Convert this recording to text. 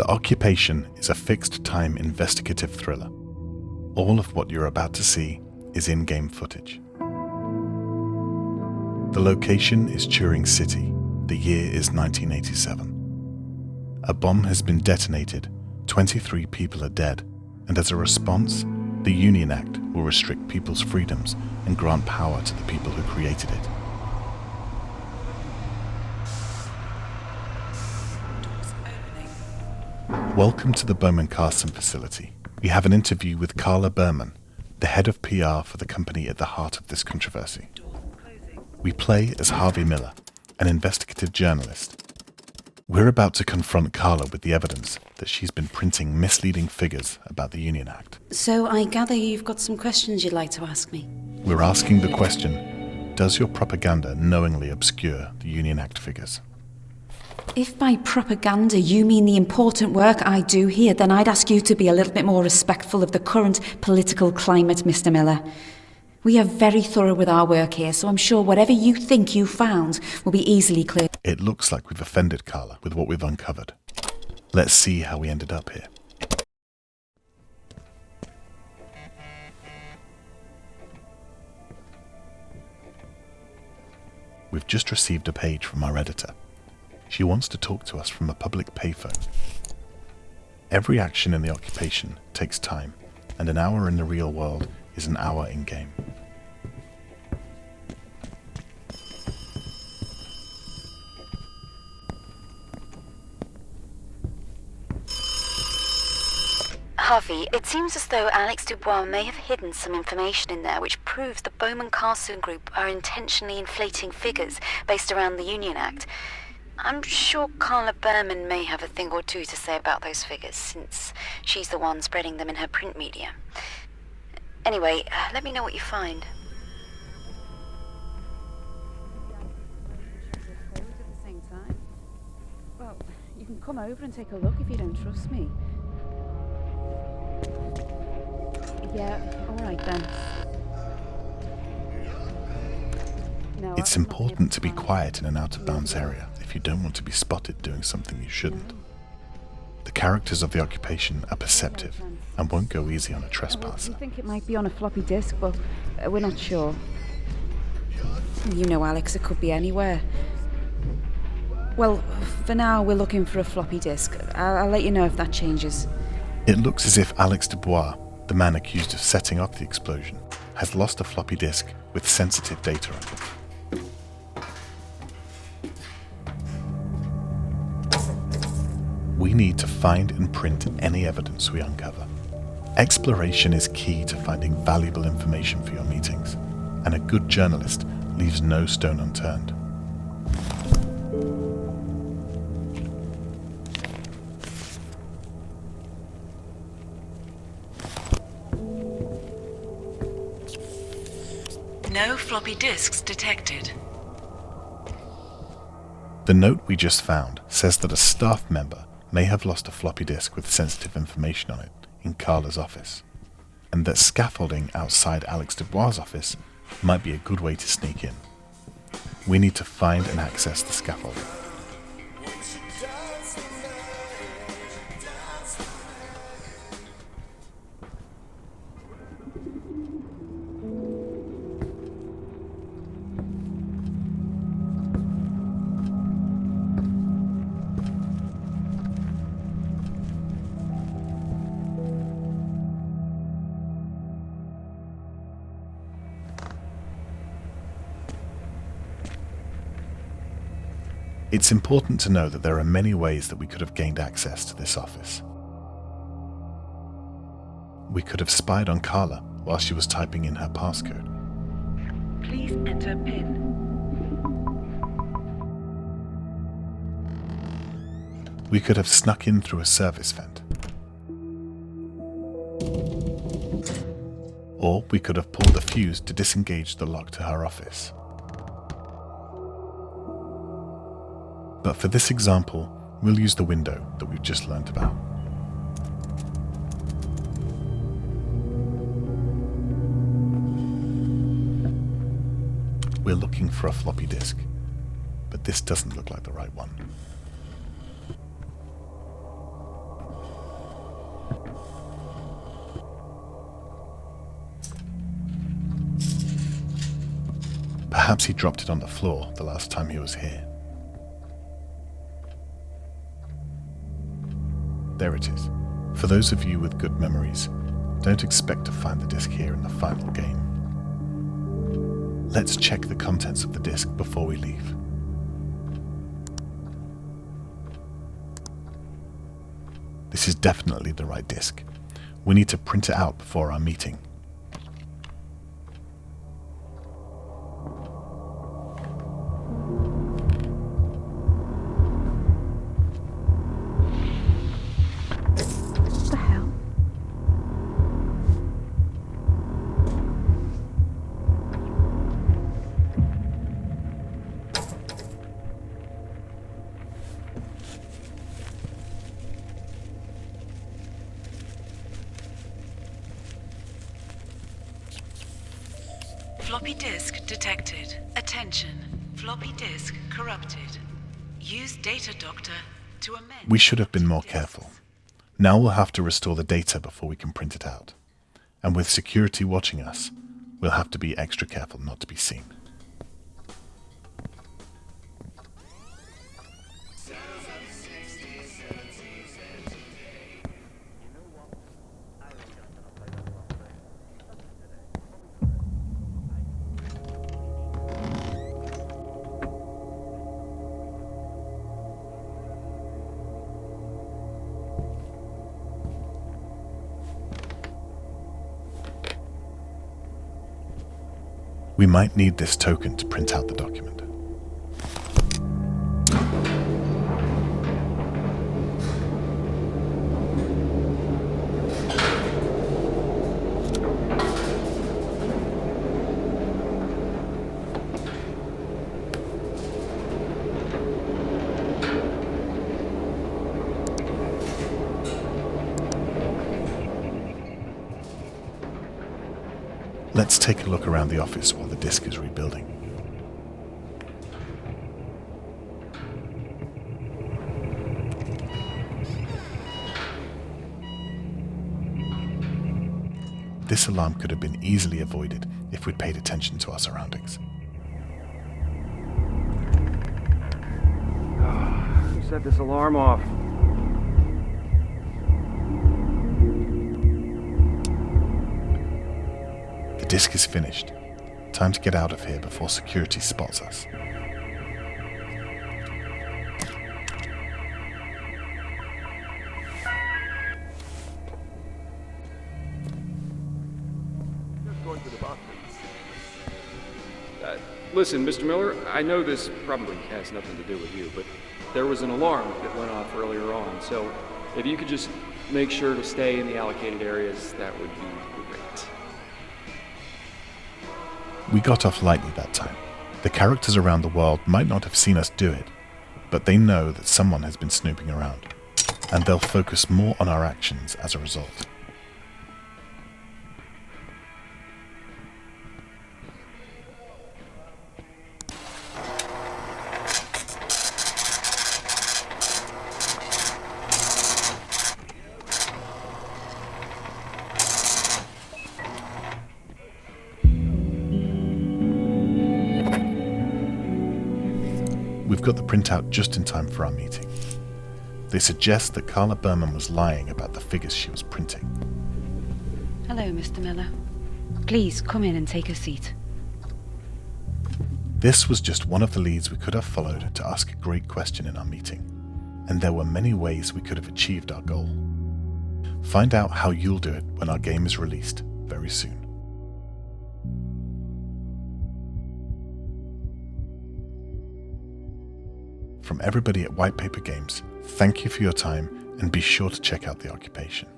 The Occupation is a fixed-time investigative thriller. All of what you're about to see is in-game footage. The location is Turing City. The year is 1987. A bomb has been detonated, 23 people are dead, and as a response, the Union Act will restrict people's freedoms and grant power to the people who created it. Welcome to the Bowman-Carson facility. We have an interview with Carla Berman, the head of PR for the company at the heart of this controversy. We play as Harvey Miller, an investigative journalist. We're about to confront Carla with the evidence that she's been printing misleading figures about the Union Act. So I gather you've got some questions you'd like to ask me? We're asking the question, does your propaganda knowingly obscure the Union Act figures? If by propaganda you mean the important work I do here, then I'd ask you to be a little bit more respectful of the current political climate, Mr. Miller. We are very thorough with our work here, so I'm sure whatever you think you found will be easily cleared. It looks like we've offended Carla with what we've uncovered. Let's see how we ended up here. We've just received a page from our editor. She wants to talk to us from a public payphone. Every action in the Occupation takes time, and an hour in the real world is an hour in-game. Harvey, it seems as though Alex Dubois may have hidden some information in there which proves the Bowman-Carson Group are intentionally inflating figures based around the Union Act. I'm sure Carla Berman may have a thing or two to say about those figures, since she's the one spreading them in her print media. Anyway, let me know what you find. Well, you can come over and take a look if you don't trust me. Yeah, all right then. No, It's important to be quiet in an out-of-bounds area if you don't want to be spotted doing something you shouldn't. The characters of the Occupation are perceptive and won't go easy on a trespasser. We think it might be on a floppy disk, but we're not sure. You know, Alex, it could be anywhere. Well, for now, we're looking for a floppy disk. I'll let you know if that changes. It looks as if Alex Dubois, the man accused of setting off the explosion, has lost a floppy disk with sensitive data on it. We need to find and print any evidence we uncover. Exploration is key to finding valuable information for your meetings, and a good journalist leaves no stone unturned. No floppy disks detected. The note we just found says that a staff member may have lost a floppy disk with sensitive information on it in Carla's office, and that scaffolding outside Alex Dubois' office might be a good way to sneak in. We need to find and access the scaffolding. It's important to know that there are many ways that we could have gained access to this office. We could have spied on Carla while she was typing in her passcode. Please enter PIN. We could have snuck in through a service vent. Or we could have pulled a fuse to disengage the lock to her office. But for this example, we'll use the window that we've just learnt about. We're looking for a floppy disk, but this doesn't look like the right one. Perhaps he dropped it on the floor the last time he was here. There it is. For those of you with good memories, don't expect to find the disc here in the final game. Let's check the contents of the disc before we leave. This is definitely the right disc. We need to print it out before our meeting. What the hell? Floppy disk detected. Attention. Floppy disk corrupted. Use data doctor to amend. We should have been more careful. Now we'll have to restore the data before we can print it out. And with security watching us, we'll have to be extra careful not to be seen. We might need this token to print out the document. Let's take a look around the office while the disk is rebuilding. This alarm could have been easily avoided if we'd paid attention to our surroundings. Who set this alarm off? The disk is finished. Time to get out of here before security spots us. Listen, Mr. Miller, I know this probably has nothing to do with you, but there was an alarm that went off earlier on, so if you could just make sure to stay in the allocated areas, that would be great. We got off lightly that time. The characters around the world might not have seen us do it, but they know that someone has been snooping around, and they'll focus more on our actions as a result. We've got the printout just in time for our meeting. They suggest that Carla Berman was lying about the figures she was printing. Hello, Mr. Miller. Please come in and take a seat. This was just one of the leads we could have followed to ask a great question in our meeting, and there were many ways we could have achieved our goal. Find out how you'll do it when our game is released very soon. From everybody at White Paper Games, thank you for your time and be sure to check out The Occupation.